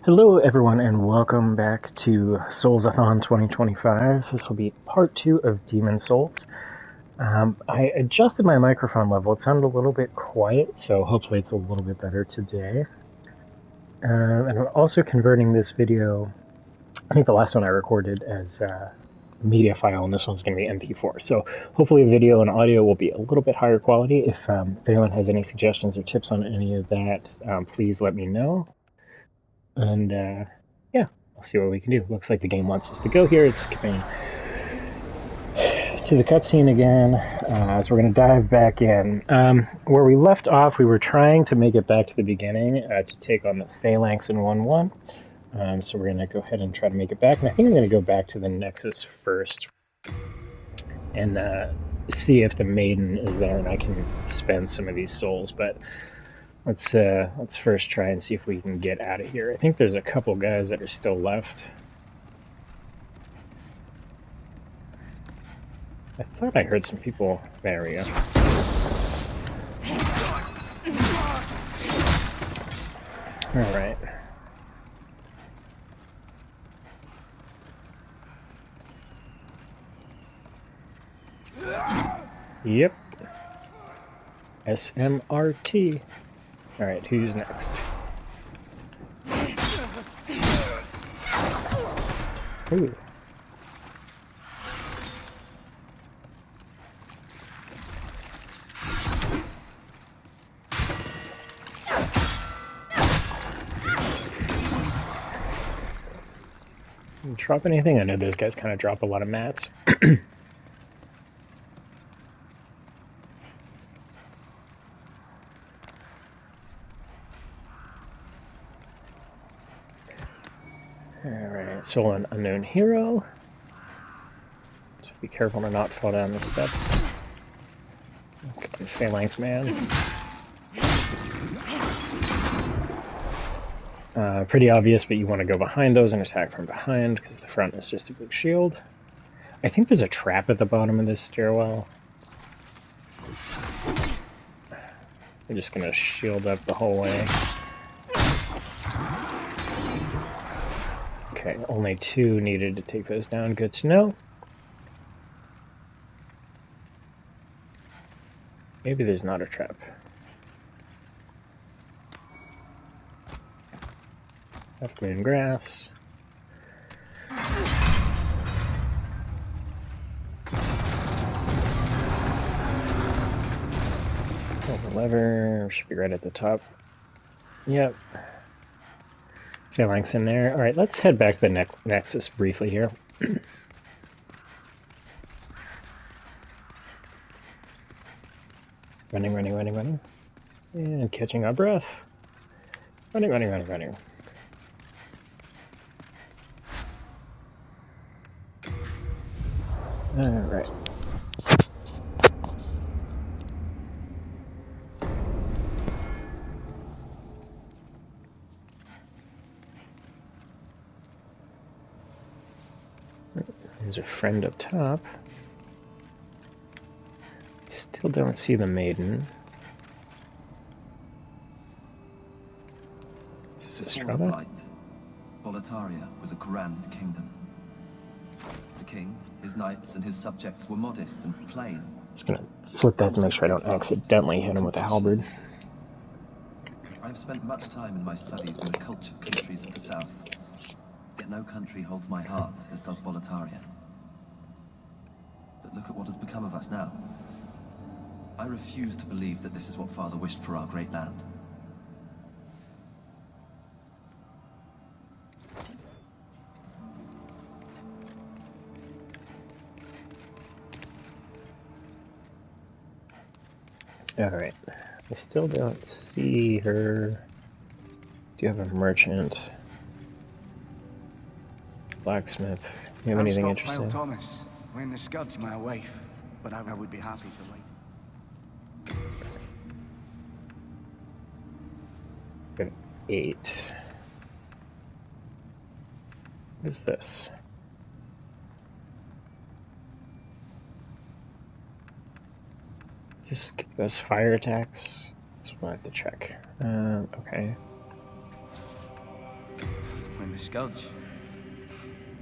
Hello everyone and welcome back to Souls-a-thon 2025. This will be part 2 of Demon Souls. I adjusted my microphone level. It sounded a little bit quiet, so hopefully it's a little bit better today. And I'm also converting this video, I think the last one I recorded as a media file, and this one's going to be MP4. So hopefully video and audio will be a little bit higher quality. If anyone has any suggestions or tips on any of that, please let me know. And yeah, I'll see what we can do. Looks like the game wants us to go here. It's skipping to the cutscene again, so we're going to dive back in. Where we left off, we were trying to make it back to the beginning to take on the Phalanx in 1-1. So we're going to go ahead and try to make it back. And I think I'm going to go back to the Nexus first and see if the Maiden is there and I can spend some of these souls. But let's first try and see if we can get out of here. I think there's a couple guys that are still left. I thought I heard some people. There we go. Alright. Yep. SMRT. Alright, who's next? Ooh. Drop anything? I know those guys kind of drop a lot of mats. Alright, soul an unknown hero. So be careful to not fall down the steps. Okay, Phalanx man. Pretty obvious, but you want to go behind those and attack from behind because the front is just a big shield. I think there's a trap at the bottom of this stairwell. I'm just going to shield up the whole way. Okay, only 2 needed to take those down. Good to know. Maybe there's not a trap. Left green grass. Pull the lever. Should be right at the top. Yep. Phalanx in there. Alright, let's head back to the Nexus briefly here. Running. And catching our breath. Running. Alright. There's a friend up top. Still don't see the Maiden. Is this Strava? Boletaria was a grand kingdom. The king, his knights, and his subjects were modest and plain. Just gonna flip that to make sure I don't accidentally hit him with a halberd. I have spent much time in my studies in the cultured countries of the south. Yet no country holds my heart as does Boletaria. But look at what has become of us now. I refuse to believe that this is what Father wished for our great land. Alright. I still don't see her. Do you have a merchant? Blacksmith. Do you have anything interesting? Thomas, when the Scud's my wife, but I would be happy to wait. Got 8. What is this? Does this give us fire attacks? So we'll have to check. Okay. when the Scourge.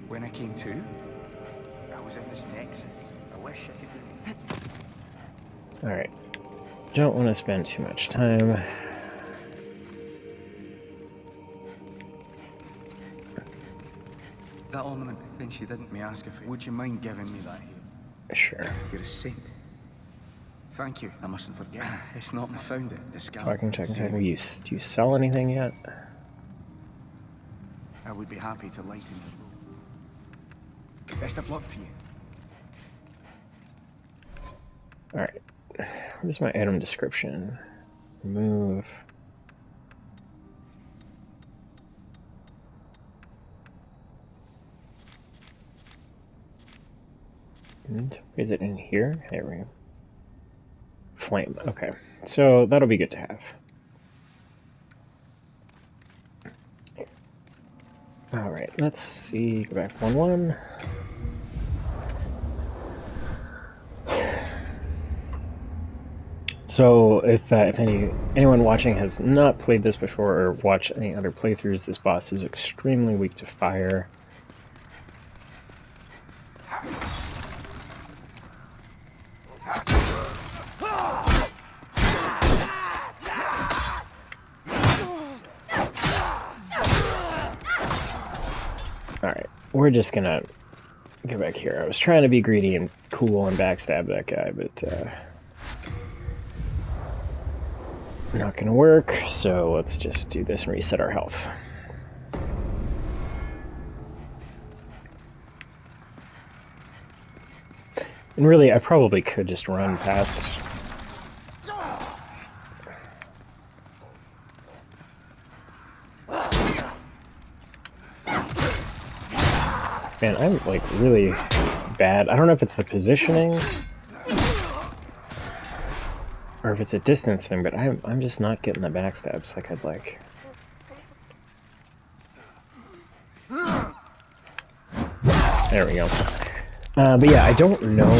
When I came to, I was in this next. I wish I could. Alright. Don't want to spend too much time. That ornament, then she didn't me ask if it. Would you mind giving me that here? Sure. You're a saint. Thank you. I mustn't forget. It's not. I found it. The scar. Talking. Do you sell anything yet? I would be happy to lighten you. Best of luck to you. Alright. Where's my item description? Remove. Is it in here? There we go. Flame. Okay. So that'll be good to have. Alright, let's see. Go back 1-1. So if anyone watching has not played this before or watched any other playthroughs, this boss is extremely weak to fire. Alright, we're just gonna go back here. I was trying to be greedy and cool and backstab that guy, but not gonna work, so let's just do this and reset our health. And really, I probably could just run past. Man, I'm like really bad. I don't know if it's the positioning or if it's a distance thing, but I'm just not getting the backstabs like I'd like. There we go. But yeah, I don't know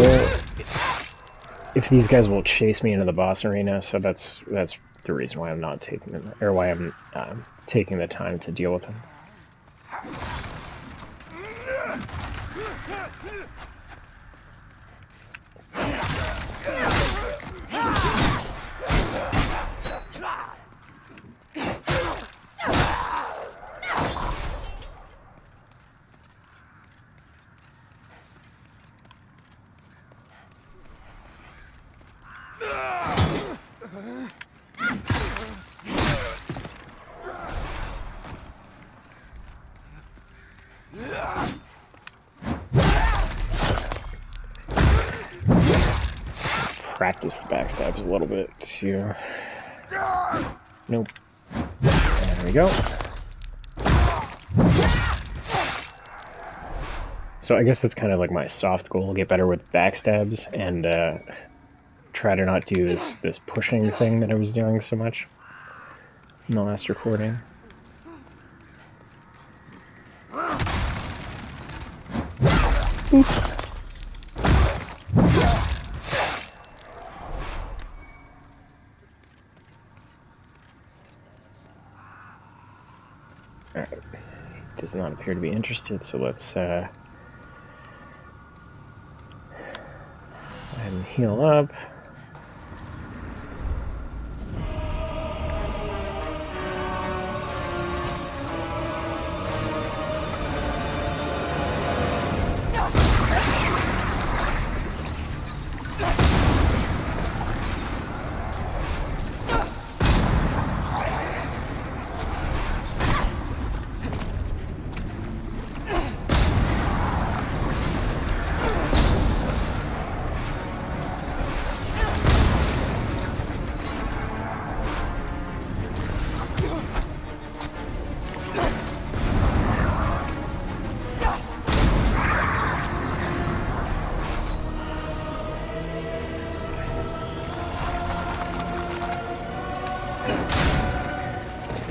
if these guys will chase me into the boss arena, so that's the reason why I'm not taking them, or why I'm taking the time to deal with them. Practice the backstabs a little bit too. Nope. There we go. So I guess that's kind of like my soft goal, get better with backstabs and try to not do this pushing thing that I was doing so much in the last recording. Oop. Alright, does not appear to be interested, so let's go ahead and heal up.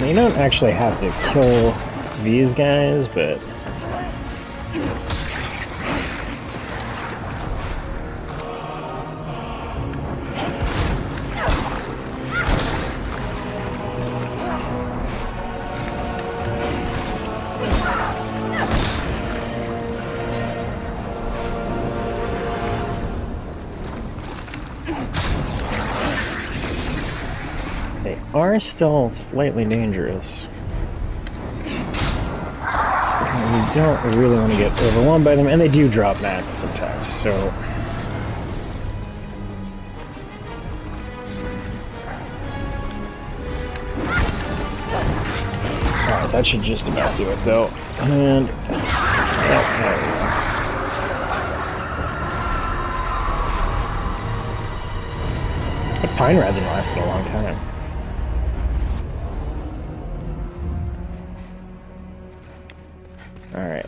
You don't actually have to kill these guys, but are still slightly dangerous. And we don't really want to get overwhelmed by them, and they do drop mats sometimes, so... Alright, that should just about do it, though. And... yeah, there we go. That pine resin lasted a long time. Alright.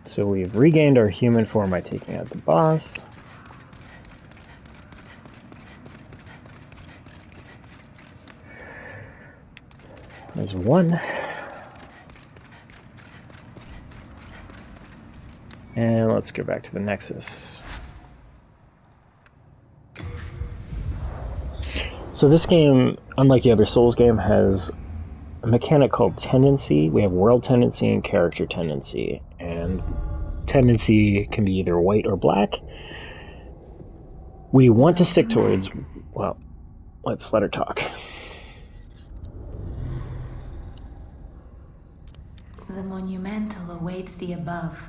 So we've regained our human form by taking out the boss. There's one. And let's go back to the Nexus. So this game, unlike the other Souls game, has a mechanic called tendency. We have world tendency and character tendency. And tendency can be either white or black. We want to stick towards... well, let's let her talk. The monumental awaits the above.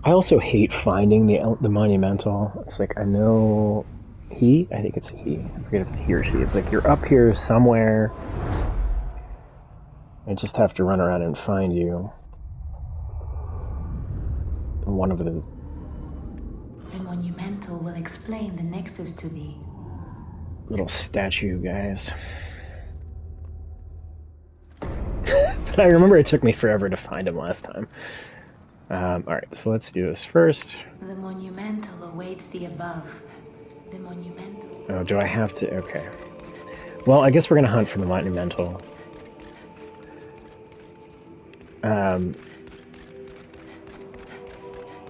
I also hate finding the monumental. It's like, I know I think it's a he. I forget if it's he or she. It's like, you're up here somewhere. I just have to run around and find you. One of the... The monumental will explain the nexus to thee. little statue guys. But I remember it took me forever to find him last time. Alright, so let's do this first. The monumental awaits the above. The monumental. Oh, do I have to? Okay. Well, I guess we're gonna hunt for the monumental.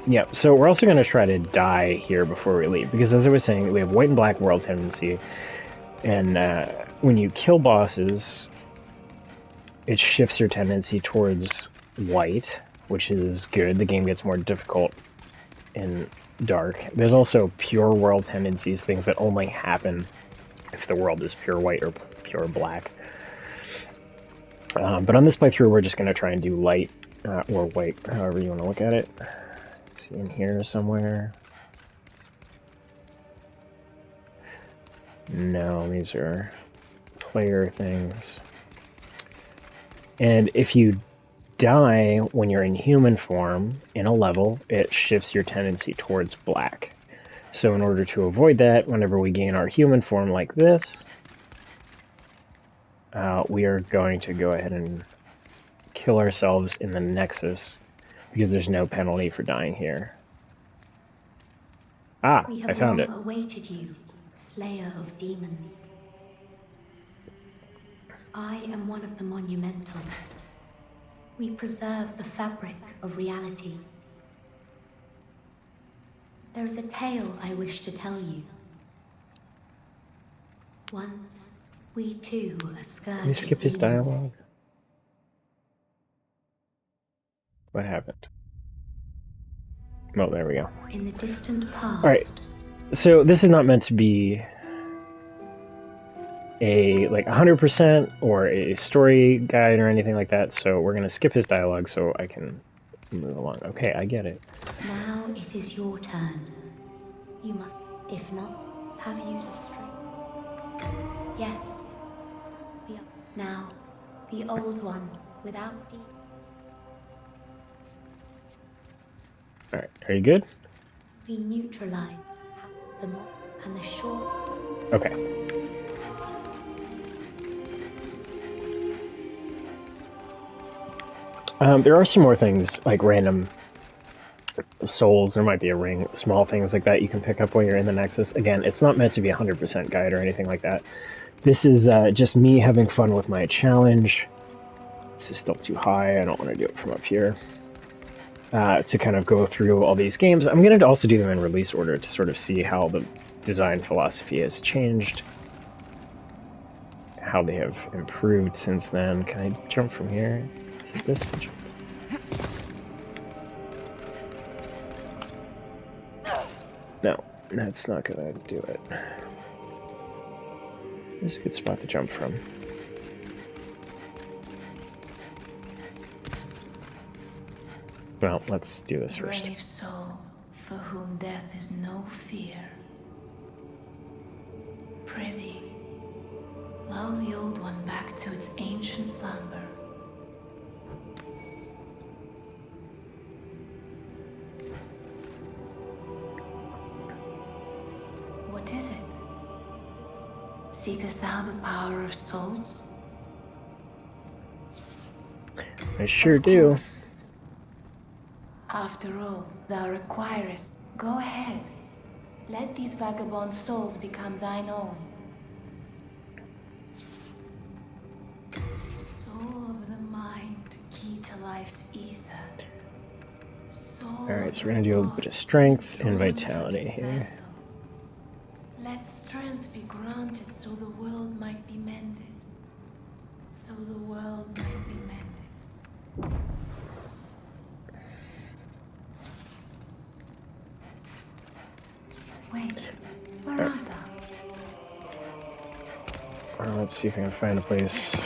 Yeah, so we're also gonna try to die here before we leave, because as I was saying, we have white and black world tendency, and when you kill bosses, it shifts your tendency towards white, which is good. The game gets more difficult in dark. There's also pure world tendencies, things that only happen if the world is pure white or pure black. But on this playthrough, we're just going to try and do light or white, however you want to look at it. See, in here somewhere. No, these are player things. And if you die when you're in human form in a level, it shifts your tendency towards black. So in order to avoid that, whenever we gain our human form like this, we are going to go ahead and kill ourselves in the Nexus, because there's no penalty for dying here. Ah, I found it. We have long awaited you, slayer of demons. I am one of the monumentals. We preserve the fabric of reality. There is a tale I wish to tell you. Once, we too were a scourge. Can you skip his dialogue? What happened? Oh, there we go. In the distant past. Alright, so this is not meant to be a like 100% or a story guide or anything like that, so we're gonna skip his dialogue so I can move along. Okay, I get it. Now it is your turn. You must, if not, have used the strength. Yes. Now, the old one, without deep. Alright, are you good? We neutralize them and the shorts. Okay. There are some more things, like random souls, there might be a ring, small things like that you can pick up while you're in the Nexus. Again, it's not meant to be a 100% guide or anything like that. This is just me having fun with my challenge. This is still too high, I don't want to do it from up here. To kind of go through all these games. I'm going to also do them in release order to sort of see how the design philosophy has changed. How they have improved since then. Can I jump from here? Is it this to jump? No, that's not gonna do it. There's a good spot to jump from. Well, let's do this first. Brave soul, for whom death is no fear. Prithee, lull the old one back to its ancient slumber. What is it? Seekest thou the power of souls? I sure do. After all, thou requirest. Go ahead. Let these vagabond souls become thine own. Soul of the mind, key to life's ether. Alright, so we're gonna do a bit of strength and vitality here. Let strength be granted so the world might be mended. So the world might be mended. Wait, where art thou? Let's see if I can find a place.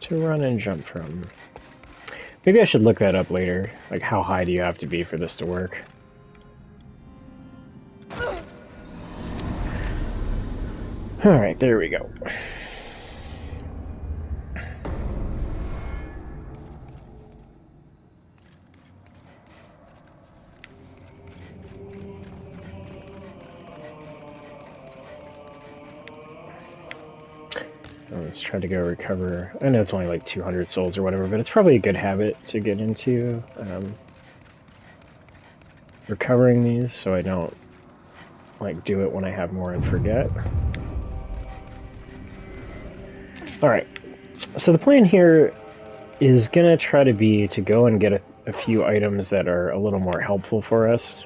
To run and jump from. Maybe I should look that up later. Like, how high do you have to be for this to work? Alright, there we go. Let's try to go recover. I know it's only like 200 souls or whatever, but it's probably a good habit to get into recovering these, so I don't like do it when I have more and forget. Alright, so the plan here is gonna try to be to go and get a few items that are a little more helpful for us.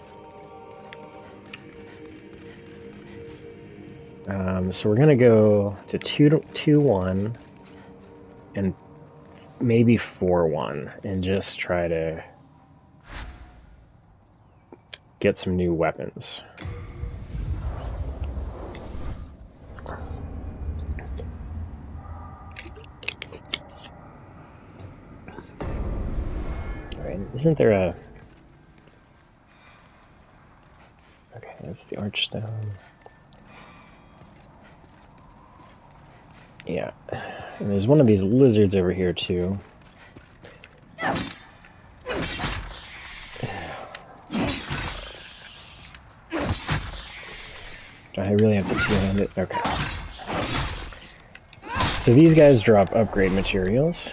So we're gonna go to 2-1 and maybe 4-1 and just try to get some new weapons. Alright, isn't there a... Okay, that's the Archstone. Yeah, and there's one of these lizards over here too. Do I really have to two-hand it? Okay. So these guys drop upgrade materials.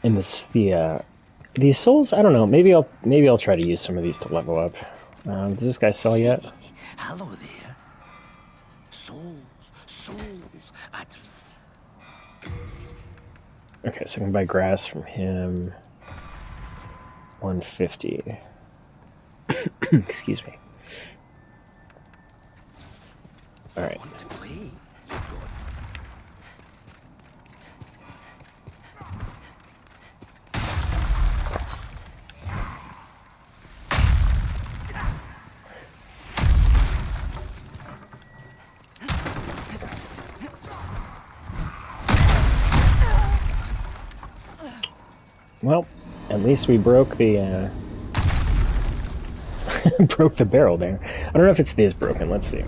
And these souls, I don't know, maybe I'll try to use some of these to level up. Does this guy sell yet? Hello there. Souls. Okay, so I can buy grass from him. 150. Excuse me. Alright. Well, at least we broke the broke the barrel there. I don't know if it's this broken. Let's see.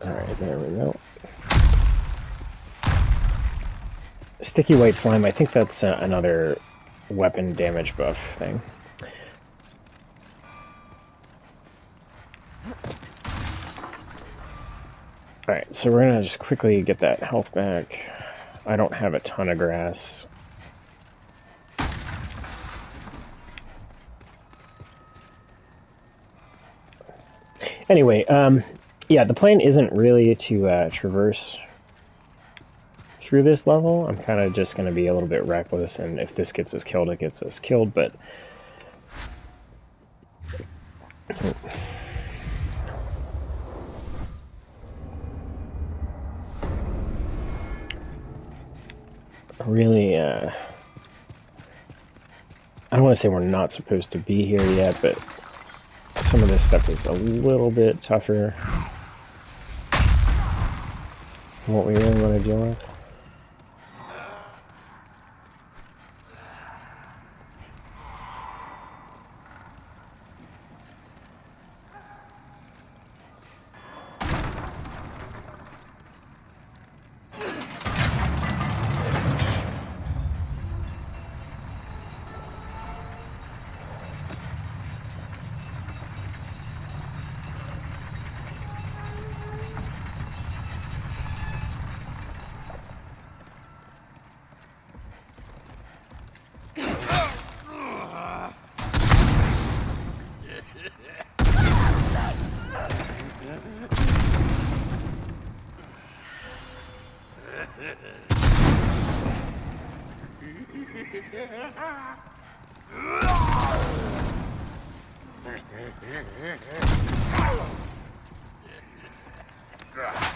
Alright, there we go. Sticky white slime, I think that's another weapon damage buff thing. Alright, so we're gonna just quickly get that health back. I don't have a ton of grass. Anyway, yeah, the plan isn't really to traverse through this level. I'm kind of just going to be a little bit reckless, and if this gets us killed, it gets us killed, but... Really, I don't want to say we're not supposed to be here yet, but some of this stuff is a little bit tougher than what we really want to deal with.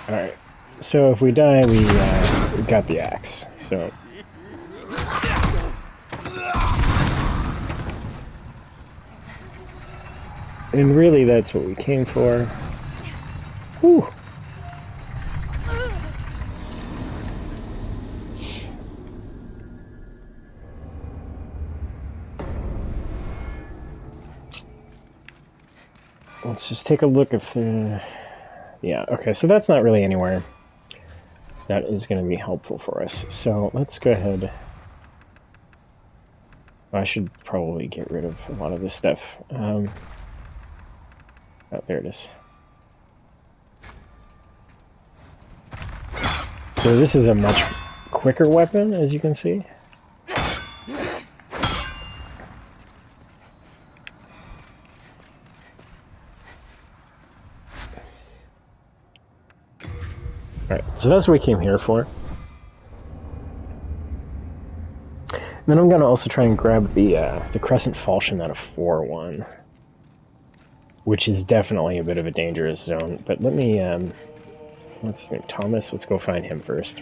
Alright, so if we die, we got the axe, so... And really, that's what we came for. Whew! Let's just take a look if yeah, okay, so that's not really anywhere that is going to be helpful for us. So let's go ahead. I should probably get rid of a lot of this stuff. Oh, there it is. So this is a much quicker weapon, as you can see. Alright, so that's what we came here for. And then I'm going to also try and grab the Crescent Falchion out of 4-1. Which is definitely a bit of a dangerous zone. But let me, what's his name? Thomas? Let's go find him first.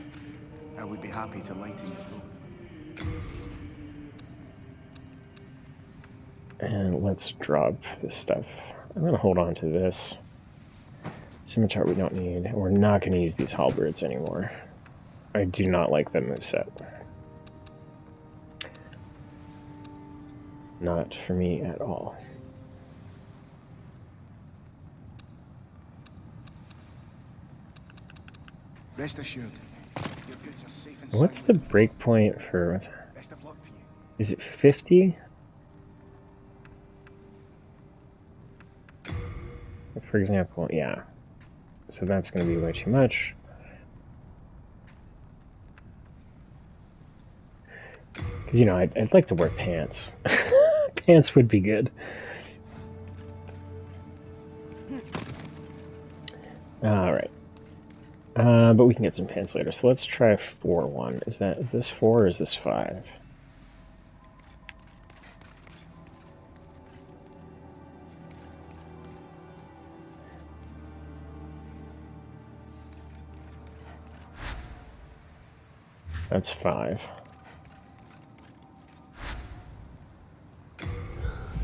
I would be happy to lighten your load. And let's drop this stuff. I'm going to hold on to this. Scimitar we don't need. We're not going to use these halberds anymore. I do not like the moveset. Not for me at all. Rest assured, your goods are safe and What's sound. the breakpoint for... Best of luck to you. Is it 50? For example, yeah. So that's going to be way too much. Because, you know, I'd like to wear pants. Pants would be good. Alright. But we can get some pants later. So let's try 4-1. Is this 4 or is this 5? That's 5.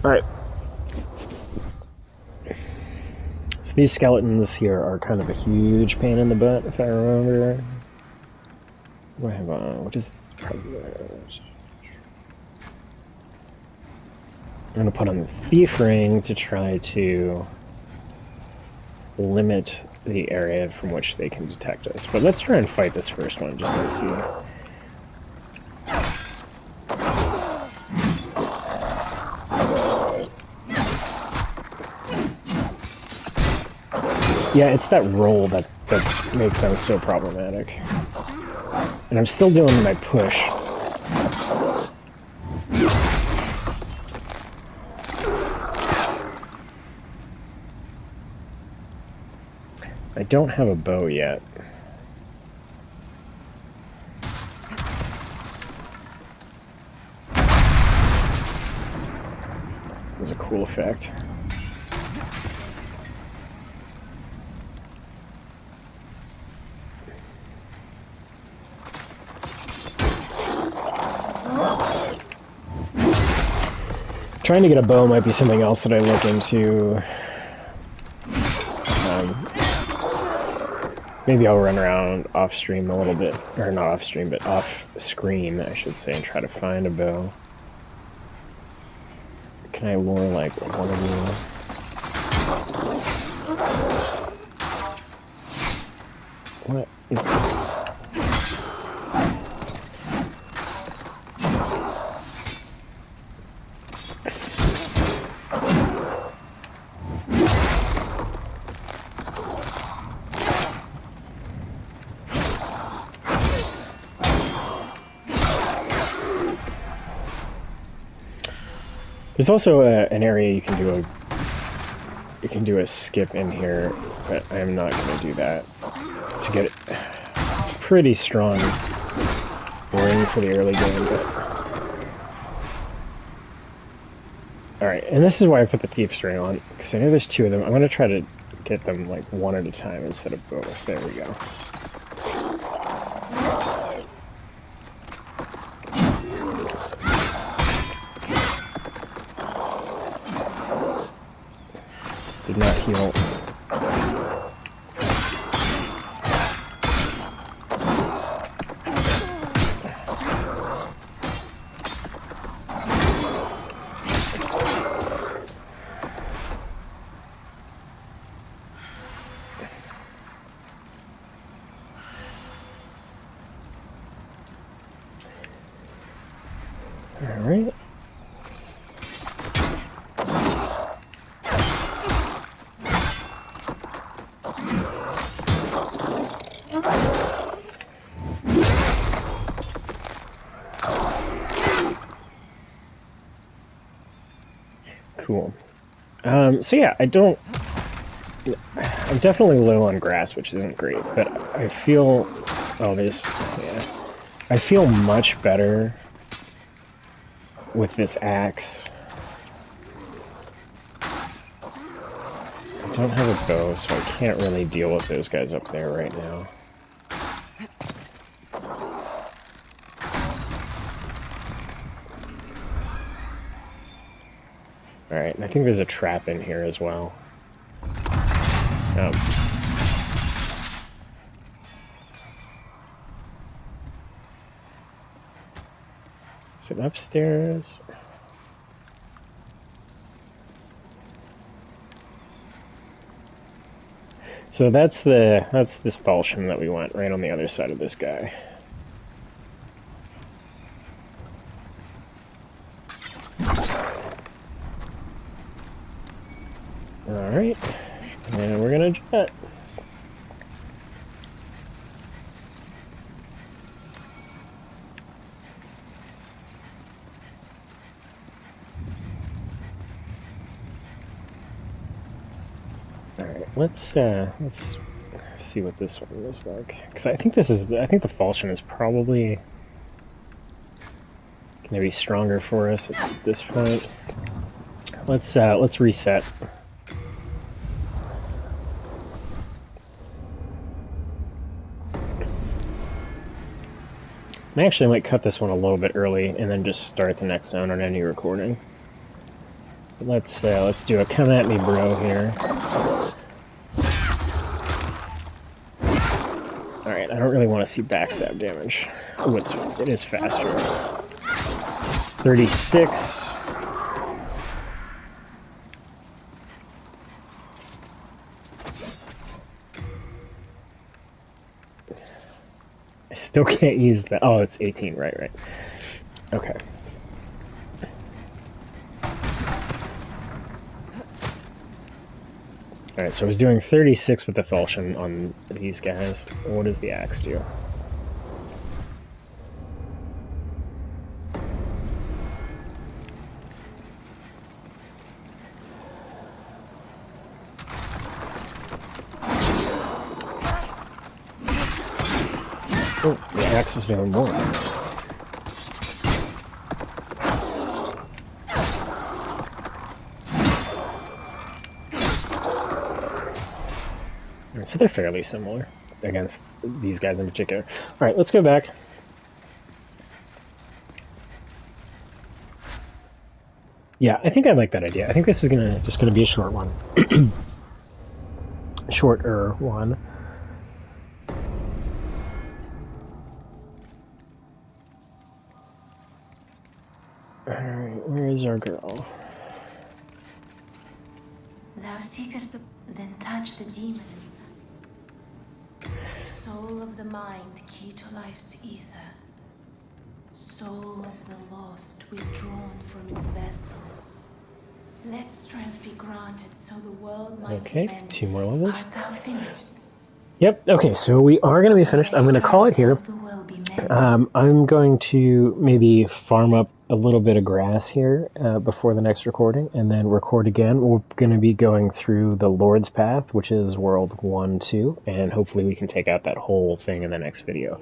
Alright. So these skeletons here are kind of a huge pain in the butt, if I remember. What do I have on? What is... I'm going to put on the Thief Ring to try to limit the area from which they can detect us. But let's try and fight this first one, just to see. Yeah, it's that roll that makes them so problematic. And I'm still doing my push. I don't have a bow yet. It was a cool effect. Trying to get a bow might be something else that I look into. Maybe I'll run around off stream a little bit, or not off stream, but off screen, I should say, and try to find a bow. Can I lure like one of you? What is this? There's also an area you can do a skip in here, but I'm not going to do that to get pretty strong ring for the early game. But all right, and this is why I put the thief's ring on, because I know there's two of them. I'm going to try to get them like one at a time instead of both. There we go. Did not heal. All right. Cool. So yeah, I'm definitely low on grass, which isn't great, but I feel, I feel much better with this axe. I don't have a bow, so I can't really deal with those guys up there right now. Alright, and I think there's a trap in here as well. Is it upstairs? So that's this Balsham that we want right on the other side of this guy. Alright, and we're gonna jet. Alright, let's see what this one looks like. Because I think I think the Falchion is probably gonna be stronger for us at this point. Let's reset. I actually might cut this one a little bit early and then just start the next zone on any recording. But let's do a come at me bro here. Alright, I don't really want to see backstab damage. Oh, it is faster. 36. I still can't use that. Oh, it's 18, right. Okay. Alright, so I was doing 36 with the falchion on these guys. What does the axe do? Oh, the axe was doing more. So they're fairly similar against these guys in particular. Alright, let's go back. Yeah, I think I like that idea. I think this is just gonna be a short one. Shorter one. Alright, where is our girl? Thou seekest the... then touch the demons. Soul of the mind, key to life's ether. Soul of the lost, withdrawn from its vessel. Let strength be granted so the world might be mended. 2 more levels. Art thou finished? Yep, okay, so we are going to be finished. I'm going to call it here. I'm going to maybe farm up a little bit of grass here before the next recording, and then record again. We're going to be going through the Lord's Path, which is World 1, 2, and hopefully we can take out that whole thing in the next video.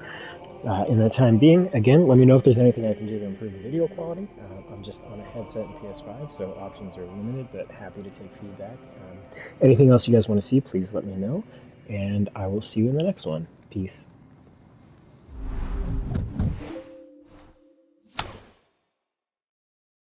In the time being, again, let me know if there's anything I can do to improve the video quality. I'm just on a headset and PS5, so options are limited, but happy to take feedback. Anything else you guys want to see, please let me know, and I will see you in the next one. Peace.